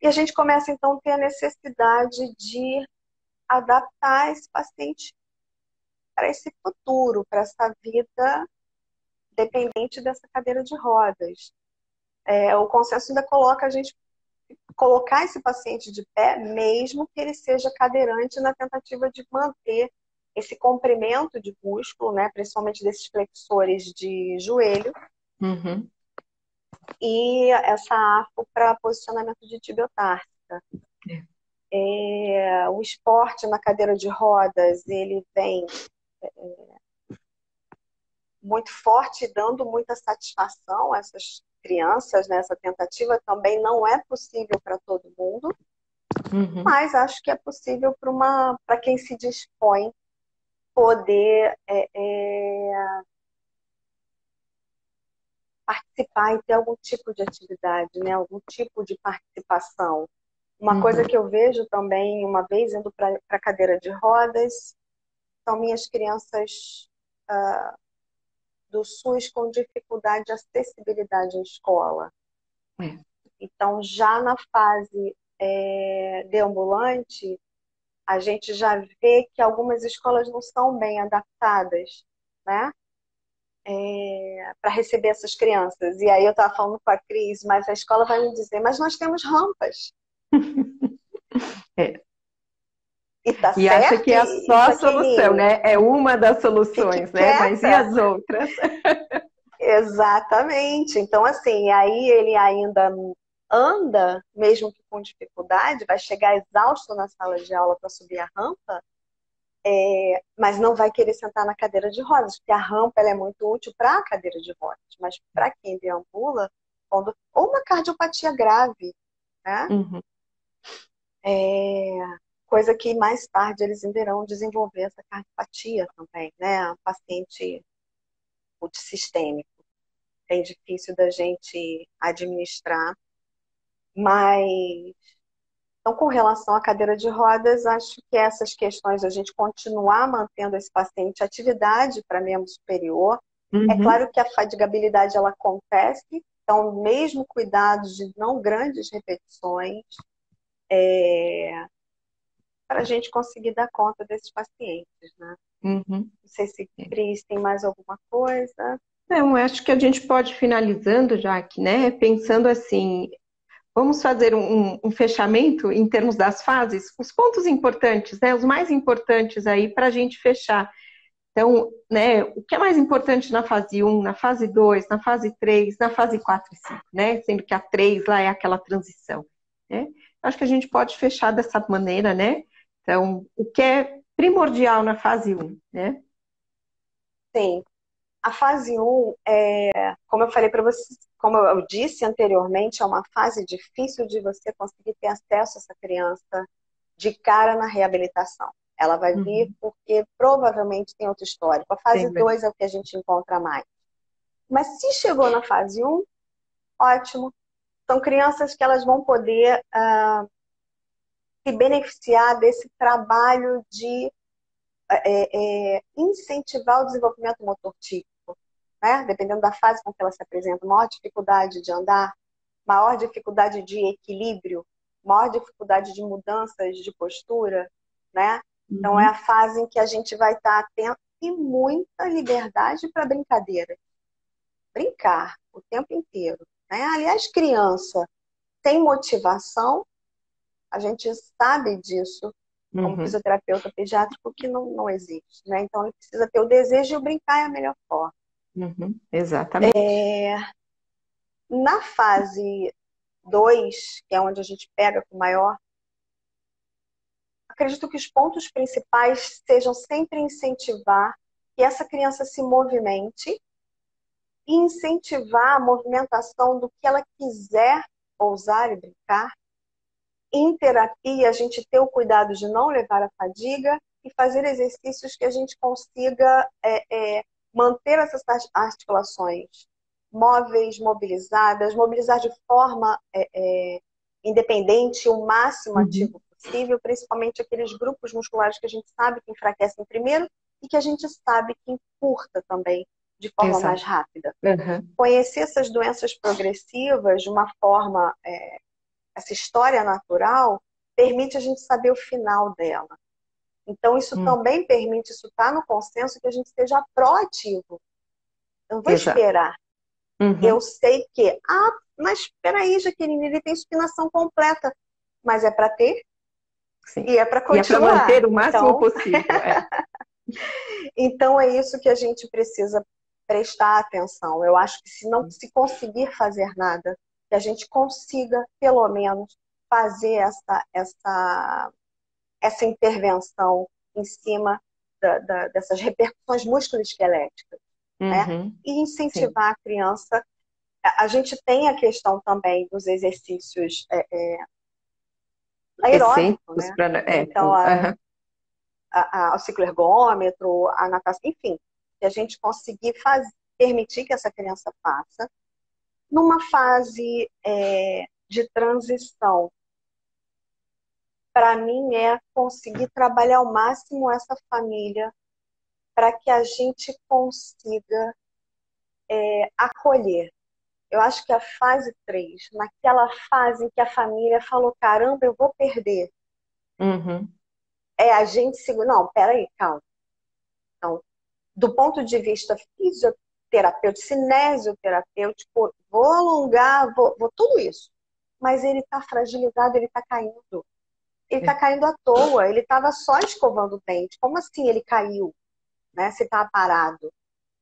E a gente começa, então, a ter a necessidade de adaptar esse paciente para esse futuro, para essa vida dependente dessa cadeira de rodas. O consenso ainda coloca a gente colocar esse paciente de pé, mesmo que ele seja cadeirante, na tentativa de manter esse comprimento de músculo, né, principalmente desses flexores de joelho, Uhum. e essa arco para posicionamento de tibiotársica. O esporte na cadeira de rodas, ele vem muito forte, dando muita satisfação a essas crianças, né? Essa tentativa também não é possível para todo mundo, Uhum. mas acho que é possível para quem se dispõe poder participar e ter algum tipo de atividade, né? Algum tipo de participação. Uma coisa Uhum. que eu vejo também, uma vez indo para a cadeira de rodas, são minhas crianças do SUS com dificuldade de acessibilidade à escola. É. Então, já na fase deambulante, a gente já vê que algumas escolas não são bem adaptadas, né? Para receber essas crianças. E aí eu estava falando com a Cris, mas a escola vai me dizer, mas nós temos rampas. É. E tá E acha certo, que é e só a solução, Jaqueline, né? É uma das fique soluções, né? Mas e quieta. as outras? Exatamente. Então, assim, aí ele ainda anda, mesmo que com dificuldade, vai chegar exausto na sala de aula para subir a rampa, Mas não vai querer sentar na cadeira de rodas, porque a rampa ela é muito útil para a cadeira de rodas, mas para quem deambula, ou uma cardiopatia grave, né? Uhum. Coisa que mais tarde eles ainda irão desenvolver essa cardiopatia também, né? Um paciente multissistêmico, bem difícil da gente administrar, mas então, com relação à cadeira de rodas, acho que essas questões, a gente continuar mantendo esse paciente atividade para membro superior. É Uhum. claro que a fadigabilidade ela acontece, então, mesmo cuidados de não grandes repetições, para a gente conseguir dar conta desses pacientes, né? Uhum. Não sei se Cris tem mais alguma coisa. Não, eu acho que a gente pode ir finalizando já aqui, né? Pensando assim, vamos fazer um fechamento em termos das fases, os pontos importantes, né? Os mais importantes aí para a gente fechar. Então, né, o que é mais importante na fase 1, na fase 2, na fase 3, na fase 4 e 5, né? Sendo que a 3 lá é aquela transição, né? Acho que a gente pode fechar dessa maneira, né? Então, o que é primordial na fase 1, né? Sim. A fase 1, como eu falei para vocês, como eu disse anteriormente, é uma fase difícil de você conseguir ter acesso a essa criança de cara na reabilitação. Ela vai vir Uhum. porque provavelmente tem outro histórico. A fase Tem, 2 é o que a gente encontra mais. Mas se chegou na fase 1, ótimo. São crianças que elas vão poder se beneficiar desse trabalho de incentivar o desenvolvimento motor típico, né? Dependendo da fase com que ela se apresenta, maior dificuldade de andar, maior dificuldade de equilíbrio, maior dificuldade de mudanças de postura, né? Então é a Uhum. fase em que a gente vai estar atento e muita liberdade para brincadeira. Brincar o tempo inteiro, né? Aliás, criança sem motivação, a gente sabe disso como Uhum. fisioterapeuta pediátrico que não existe, né? Então ele precisa ter o desejo de brincar é a melhor forma. Uhum. Exatamente. Na fase 2, que é onde a gente pega com maior, acredito que os pontos principais sejam sempre incentivar que essa criança se movimente e incentivar a movimentação do que ela quiser ousar e brincar. Em terapia, a gente ter o cuidado de não levar a fadiga e fazer exercícios que a gente consiga manter essas articulações móveis, mobilizadas, mobilizar de forma independente, o máximo Uhum. ativo possível, principalmente aqueles grupos musculares que a gente sabe que enfraquecem primeiro e que a gente sabe que encurta também de forma mais Exato. rápida. Uhum. Conhecer essas doenças progressivas de uma forma, essa história natural, permite a gente saber o final dela. Então, isso Uhum. também permite, isso está no consenso, que a gente seja proativo. Eu não vou Exato. esperar. Eu Uhum. sei que, mas espera aí, Jaqueline, ele tem supinação completa. Mas é para ter Sim. e é para E é para continuar. manter o máximo Então, possível. É. então, é isso que a gente precisa prestar atenção. Eu acho que se não se conseguir fazer nada, que a gente consiga, pelo menos, fazer essa intervenção em cima dessas repercussões musculoesqueléticas, né? Uhum. E Sim. incentivar a criança. A gente tem a questão também dos exercícios aeróbicos, Excêntricos né? para. Então, Uhum. o cicloergômetro, a natação, enfim, que a gente conseguir permitir que essa criança faça. Numa fase de transição, para mim é conseguir trabalhar ao máximo essa família para que a gente consiga acolher. Eu acho que a fase 3, naquela fase em que a família falou, caramba, eu vou perder, Uhum. a gente segura, não, peraí, calma. Então, do ponto de vista fisioterapêutico, cinesioterapêutico, vou alongar, vou tudo isso. Mas ele está fragilizado, ele está caindo. Ele está É. caindo à toa, ele estava só escovando o dente. Como assim ele caiu, né? Se está parado?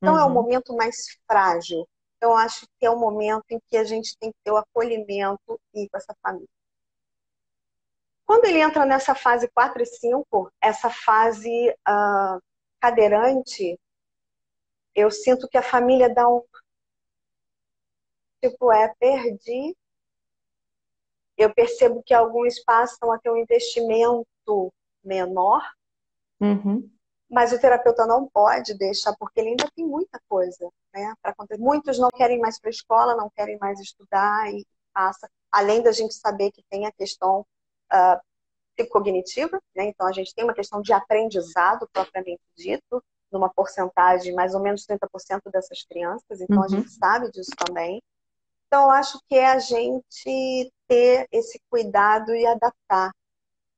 Então é um Uhum. momento mais frágil. Então, eu acho que é um momento em que a gente tem que ter o acolhimento e com essa família. Quando ele entra nessa fase 4 e 5, essa fase cadeirante, eu sinto que a família dá um tipo, perdi. Eu percebo que alguns passam a ter um investimento menor, Uhum. mas o terapeuta não pode deixar, porque ele ainda tem muita coisa, né, para acontecer. Muitos não querem mais para a escola, não querem mais estudar e passa. Além da gente saber que tem a questão psicognitiva, né? Então a gente tem uma questão de aprendizado propriamente dito, numa porcentagem mais ou menos 30% dessas crianças, então a gente sabe disso também. Então eu acho que é a gente ter esse cuidado e adaptar,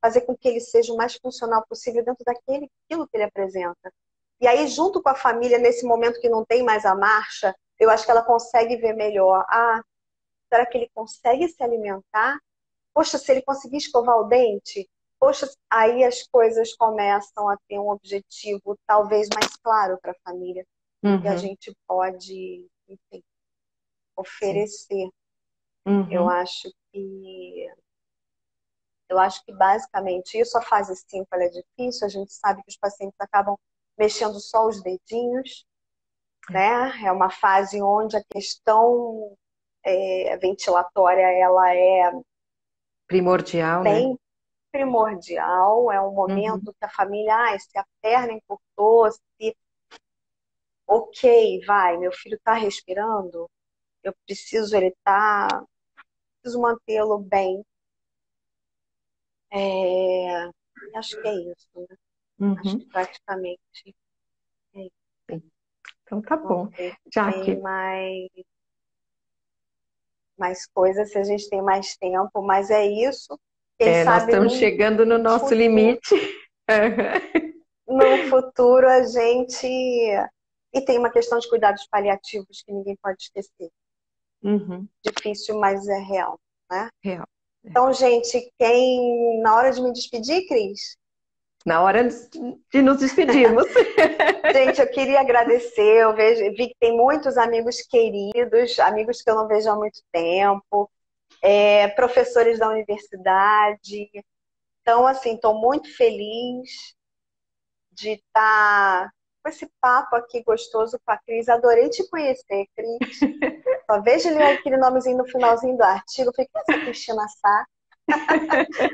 fazer com que ele seja o mais funcional possível dentro daquilo que ele apresenta. E aí, junto com a família, nesse momento que não tem mais a marcha, eu acho que ela consegue ver melhor. Será que ele consegue se alimentar? Poxa, se ele conseguir escovar o dente, poxa, aí as coisas começam a ter um objetivo talvez mais claro para a família, que a gente pode, enfim, oferecer. Eu acho que basicamente isso, a fase 5 ela é difícil, a gente sabe que os pacientes acabam mexendo só os dedinhos, né? É uma fase onde a questão ventilatória ela é primordial, bem né? primordial, é um momento que a família, se a perna encurtou, se ok, vai, meu filho está respirando, eu preciso, preciso mantê-lo bem. Acho que é isso, né? Acho que praticamente é isso. Então tá bom. Já que tem mais coisas, se a gente tem mais tempo, mas é isso. Quem sabe nós estamos chegando no nosso futuro, limite. No futuro a gente... E tem uma questão de cuidados paliativos que ninguém pode esquecer. Difícil, mas é real, né? Real. Então, gente, na hora de me despedir, Cris? Na hora de nos despedirmos. Gente, eu queria agradecer. Vi que tem muitos amigos queridos, amigos que eu não vejo há muito tempo, professores da universidade. Então, assim, estou muito feliz de estar com esse papo aqui gostoso com a Cris. Adorei te conhecer, Cris. Só vejo aquele nomezinho no finalzinho do artigo. Falei, quem é essa Cristina Sá?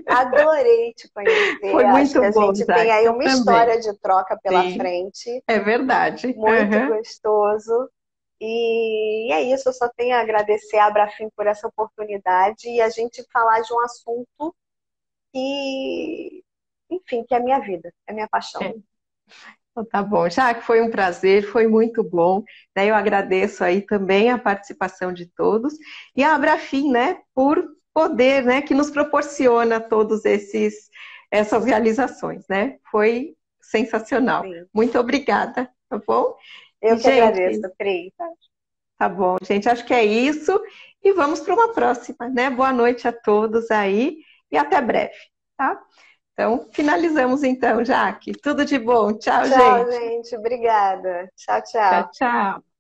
Adorei te conhecer. Foi muito Acho que a bom, gente tem aí uma história de troca pela frente. É verdade. Muito gostoso. E é isso, eu só tenho a agradecer a Abrafim por essa oportunidade e a gente falar de um assunto que, enfim, que é a minha vida, é a minha paixão. Então, tá bom, já que foi um prazer, foi muito bom, né? Eu agradeço aí também a participação de todos e a Abrafim, né, por poder, né, que nos proporciona todos essas realizações, né? Foi sensacional. Sim. Muito obrigada, tá bom? Eu que agradeço, Cris. Tá bom, gente, acho que é isso e vamos para uma próxima, né? Boa noite a todos aí e até breve, tá? Então, finalizamos então, Jaque. Tudo de bom. Tchau, gente. Tchau, gente. Obrigada. Tchau, tchau. Tchau, tchau.